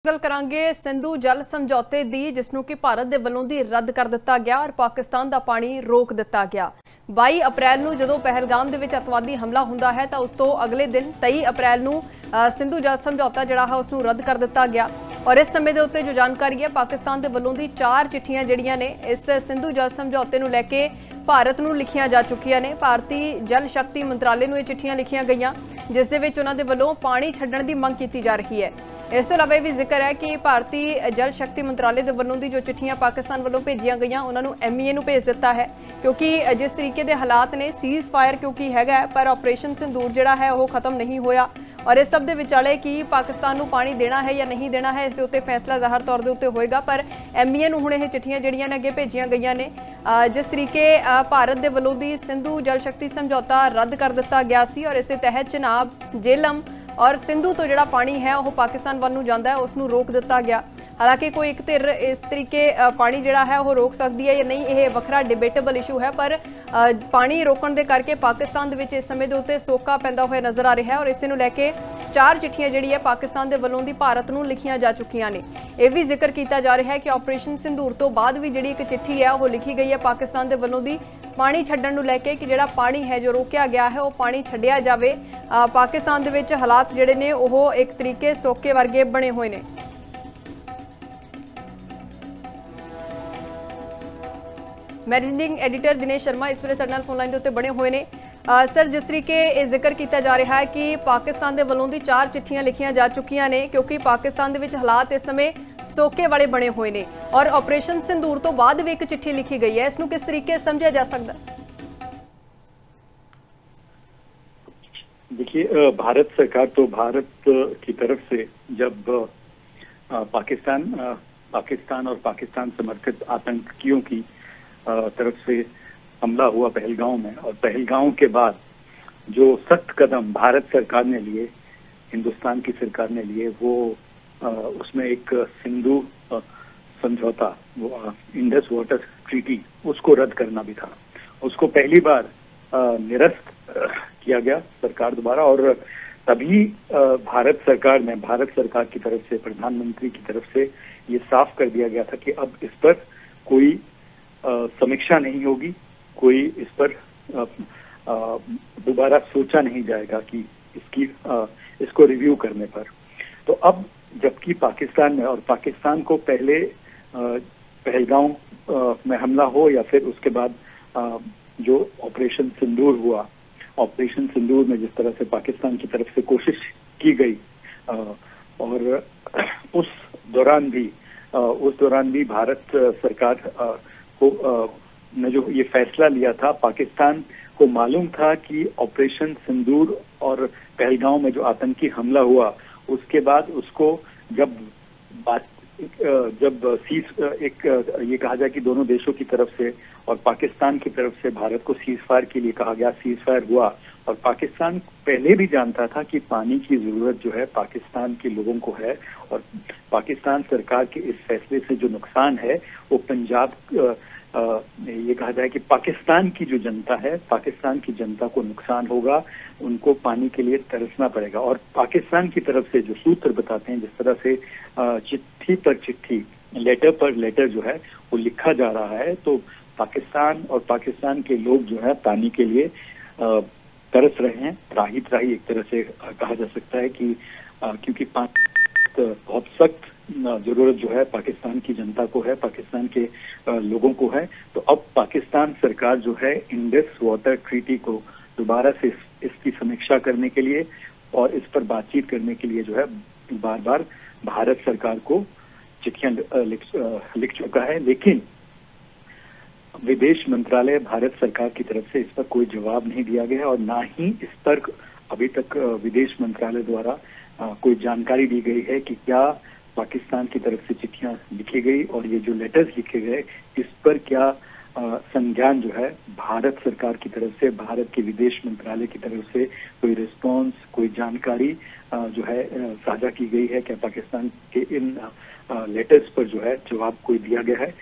गल करांगे सिंधु जल समझौते दी जिसनों कि भारत के वलों दी रद्द कर दिता गया और पाकिस्तान का पानी रोक दिता गया। 22 अप्रैल नूं जदों पहलगाम दे विच अतवादी हमला हुंदा है तो उस तो अगले दिन 23 अप्रैल नूं सिंधु जल समझौता जिहड़ा है उसनूं रद्द कर दिता गया। और इस समय के उत्ते जो जानकारी है पाकिस्तान के वलों दी 4 चिट्ठियां जिहड़ियां ने इस सिंधु जल समझौते नूं लैके भारत नूं लिखियां जा चुकियां ने। भारतीय जल शक्ति मंत्रालय नूं ये चिट्ठियां लिखियां गईयां जिस दे विच उन्हां दे वलों पानी छड्डण दी मंग कीती जा रही है। इस तो इलावा भी जिक्र है कि भारतीय जल शक्ति मंत्रालय के वलों दी जो चिट्ठियां पाकिस्तान वलों भेजियां गईयां उन्होंने MEA नूं भेज दिता है क्योंकि जिस तरीके के हालात ने सीज़ फायर क्योंकि है पर ऑपरेशन सिंदूर जिहड़ा है वो खत्म नहीं होया और इस सब के विचाले कि पाकिस्तान नूं पानी देना है या नहीं देना है इसके उत्ते फैसला ज़ाहिर तौर के उत्ते होएगा। पर MEA नूं हुण इह चिट्ठियां जिहड़ियां ने अगे भेजियां गईयां ने जिस तरीके भारत के वलों दी सिंधु जल शक्ति समझौता रद्द कर दिता गया सी और इस दे तहत चिनाब झेलम और सिंधु तो जिहड़ा पानी है वह पाकिस्तान वाल नूं जांदा है उसनूं रोक दिता गया। हालांकि कोई एक धिर इस तरीके पानी जिहड़ा है वह रोक सकती है या नहीं यह वखरा डिबेटेबल इशू है पर पानी रोकण दे करके पाकिस्तान दे विच इस समय दे उत्ते सोका पैंदा होया नज़र आ रहा है और इस नूं लैके 4 चिट्ठियां जिहड़ी है पाकिस्तान के वलों दी भारत नूं लिखियां जा चुकियां ने। यह भी जिक्र किया जा रहा है कि ऑपरेशन सिंदूर तो बाद भी जिहड़ी एक चिट्ठी है वह लिखी गई है पाकिस्तान के वलों दी पानी छड्डण नूं लैके कि जिहड़ा पानी है जो रोकिया गया है वह पानी छड्डिया जावे। पाकिस्तान दे विच हालात जिहड़े ने वह एक तरीके सोके वर्गे बने हुए ने। मैनेजिंग एडिटर दिनेश शर्मा इस वे साडे नाल फोन लाइन के उत्ते बने हुए ने। सर जिस तरीके जिक्र किया जा रहा है कि पाकिस्तान के वलों दी 4 चिट्ठियां लिखियां जा चुकियां ने क्योंकि पाकिस्तान दे विच हालात इस समय सोके वाले बने हुए ने और ऑपरेशन सिंदूर तो बाद भी एक चिट्ठी लिखी गई है इसनूं किस तरीके समझा जा सकता? देखिए भारत सरकार तो भारत की तरफ से जब पाकिस्तान और पाकिस्तान समर्थित आतंकियों की तरफ से हमला हुआ पहलगांव में और पहलगांव के बाद जो सख्त कदम भारत सरकार ने लिए हिंदुस्तान की सरकार ने लिए वो उसमें एक सिंधु समझौता वो इंडस वाटर ट्रीटी उसको रद्द करना भी था। उसको पहली बार निरस्त किया गया सरकार द्वारा और तभी भारत सरकार की तरफ से प्रधानमंत्री की तरफ से ये साफ कर दिया गया था कि अब इस पर कोई समीक्षा नहीं होगी, कोई इस पर दोबारा सोचा नहीं जाएगा कि इसको रिव्यू करने पर। तो अब जबकि पाकिस्तान में और पाकिस्तान को पहले पहलगांव में हमला हो या फिर उसके बाद जो ऑपरेशन सिंदूर हुआ, ऑपरेशन सिंदूर में जिस तरह से पाकिस्तान की तरफ से कोशिश की गई और उस दौरान भी भारत सरकार ने जो ये फैसला लिया था, पाकिस्तान को मालूम था कि ऑपरेशन सिंदूर और पहलगांव में जो आतंकी हमला हुआ उसके बाद उसको जब ये कहा जाए कि दोनों देशों की तरफ से और पाकिस्तान की तरफ से भारत को सीज फायर के लिए कहा गया, सीज फायर हुआ और पाकिस्तान पहले भी जानता था कि पानी की जरूरत जो है पाकिस्तान के लोगों को है और पाकिस्तान सरकार के इस फैसले से जो नुकसान है वो पंजाब ये कहा जाए कि पाकिस्तान की जो जनता है, पाकिस्तान की जनता को नुकसान होगा, उनको पानी के लिए तरसना पड़ेगा। और पाकिस्तान की तरफ से जो सूत्र बताते हैं जिस तरह से चिट्ठी पर चिट्ठी, लेटर पर लेटर जो है वो लिखा जा रहा है, तो पाकिस्तान और पाकिस्तान के लोग जो है पानी के लिए तरस रहे हैं, त्राही त्राही एक तरह से कहा जा सकता है कि क्योंकि पानी बहुत सख्त जरूरत जो है पाकिस्तान की जनता को है, पाकिस्तान के लोगों को है। तो अब पाकिस्तान सरकार जो है इंडस वाटर ट्रीटी को दोबारा से इसकी समीक्षा करने के लिए और इस पर बातचीत करने के लिए जो है बार बार भारत सरकार को चिट्ठियां लिख चुका है, लेकिन विदेश मंत्रालय भारत सरकार की तरफ से इस पर कोई जवाब नहीं दिया गया और ना ही इस पर अभी तक विदेश मंत्रालय द्वारा कोई जानकारी दी गई है कि क्या पाकिस्तान की तरफ से चिट्ठियां लिखी गई और ये जो लेटर्स लिखे गए इस पर क्या संज्ञान जो है भारत सरकार की तरफ से, भारत के विदेश मंत्रालय की तरफ से कोई रिस्पॉन्स, कोई जानकारी जो है साझा की गई है, क्या पाकिस्तान के इन लेटर्स पर जो है जवाब कोई दिया गया है।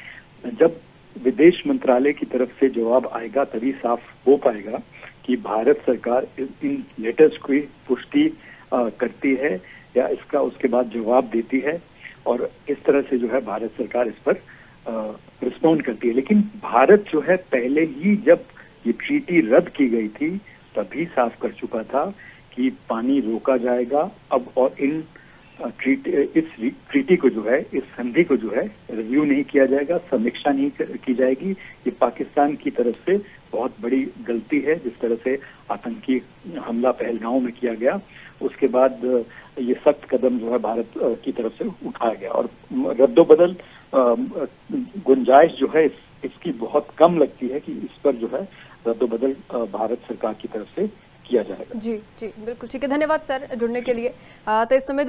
जब विदेश मंत्रालय की तरफ से जवाब आएगा तभी साफ हो पाएगा कि भारत सरकार इन लेटर्स की पुष्टि करती है या इसका उसके बाद जवाब देती है। और इस तरह से जो है भारत सरकार इस पर रिस्पॉन्ड करती है। लेकिन भारत जो है पहले ही जब ये ट्रीटी रद्द की गई थी तभी साफ कर चुका था कि पानी रोका जाएगा अब, और इस ट्रीटी को जो है, इस संधि को जो है रिव्यू नहीं किया जाएगा, समीक्षा नहीं की जाएगी। ये पाकिस्तान की तरफ से बहुत बड़ी गलती है, जिस तरह से आतंकी हमला पहलगांव में किया गया उसके बाद ये सख्त कदम जो है भारत की तरफ से उठाया गया, और रद्दोबदल गुंजाइश जो है इसकी बहुत कम लगती है कि इस पर जो है रद्दोबदल भारत सरकार की तरफ से किया जाएगा। जी जी बिल्कुल ठीक है, धन्यवाद सर जुड़ने के लिए। तो इस समय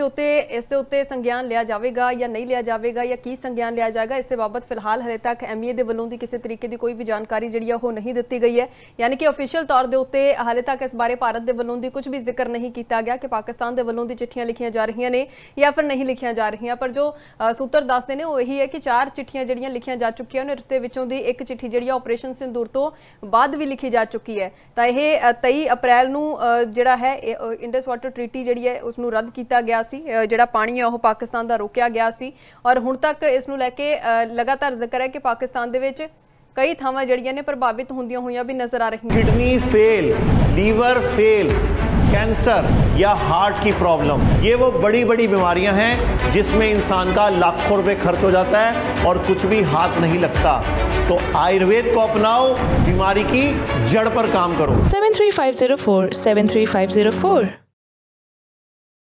इस ਦੇ ਉੱਤੇ ਸੰਗਿਆਨ ਲਿਆ ਜਾਵੇਗਾ ਜਾਂ ਨਹੀਂ ਲਿਆ ਜਾਵੇਗਾ ਜਾਂ ਕੀ ਸੰਗਿਆਨ ਲਿਆ ਜਾਏਗਾ, ਇਸ ਦੇ ਬਾਬਤ ਫਿਲਹਾਲ ਹਲੇ ਤੱਕ ਐਮਈਏ ਦੇ ਵੱਲੋਂ ਦੀ ਕਿਸੇ ਤਰੀਕੇ ਦੀ ਕੋਈ ਵੀ ਜਾਣਕਾਰੀ ਜਿਹੜੀ ਉਹ ਨਹੀਂ ਦਿੱਤੀ ਗਈ ਹੈ। ਯਾਨੀ ਕਿ ਅਫੀਸ਼ੀਅਲ ਤੌਰ ਦੇ ਉੱਤੇ ਹਾਲੇ ਤੱਕ ਇਸ ਬਾਰੇ ਭਾਰਤ ਦੇ ਵੱਲੋਂ ਦੀ ਕੁਝ ਵੀ ਜ਼ਿਕਰ ਨਹੀਂ ਕੀਤਾ ਗਿਆ ਕਿ ਪਾਕਿਸਤਾਨ ਦੇ ਵੱਲੋਂ ਦੀ ਚਿੱਠੀਆਂ ਲਿਖੀਆਂ ਜਾ ਰਹੀਆਂ ਨੇ ਜਾਂ ਫਿਰ ਨਹੀਂ ਲਿਖੀਆਂ ਜਾ ਰਹੀਆਂ। ਪਰ ਜੋ ਸੂਤਰ ਦੱਸਦੇ ਨੇ ਉਹ ਇਹੀ ਹੈ ਕਿ 4 ਚਿੱਠੀਆਂ ਜਿਹੜੀਆਂ ਲਿਖੀਆਂ ਜਾ ਚੁੱਕੀਆਂ ਨੇ, ਇਸ ਦੇ ਵਿੱਚੋਂ ਦੀ ਇੱਕ ਚਿੱਠੀ ਜਿਹੜੀ ਆਪਰੇਸ਼ਨ ਸਿੰਦੂਰ ਤੋਂ ਬਾਅਦ ਵੀ ਲਿਖੀ ਜਾ ਚੁੱਕੀ ਹੈ। ਤਾਂ ਇਹ 23 ਅਪ੍ਰੈਲ ਨੂੰ ਜਿਹੜਾ ਹੈ ਇੰਡਸ ਵਾਟਰ ਟ੍ਰੀਟੀ ਜਿਹੜੀ ਹੈ ਉਸ ਨੂੰ ਰੱਦ ਕੀਤਾ ਗਿਆ ਸੀ, ਜਿਹੜਾ ਪਾਣੀ ਹੈ ਉਹ ਪਾਕਿਸਤਾਨ ਦਾ ਰੋਕਿਆ ਗਿਆ ਸੀ, ਔਰ ਹੁਣ ਤੱਕ ਇਸ ਨੂੰ ਲੈ ਕੇ ਲਗਾਤਾਰ ਜ਼ਿਕਰ ਹੈ ਕਿ ਪਾਕਿਸਤਾਨ ਦੇ ਵਿੱਚ कई थावां जड़ियां ने प्रभावित होंदियां हुई भी नजर आ रही हैं। Kidney fail, liver fail, cancer या हार्ट की प्रॉब्लम, ये वो बड़ी बड़ी बीमारियां हैं जिसमें इंसान का लाखों रुपए खर्च हो जाता है और कुछ भी हाथ नहीं लगता। तो आयुर्वेद को अपनाओ, बीमारी की जड़ पर काम करो। 73504 73504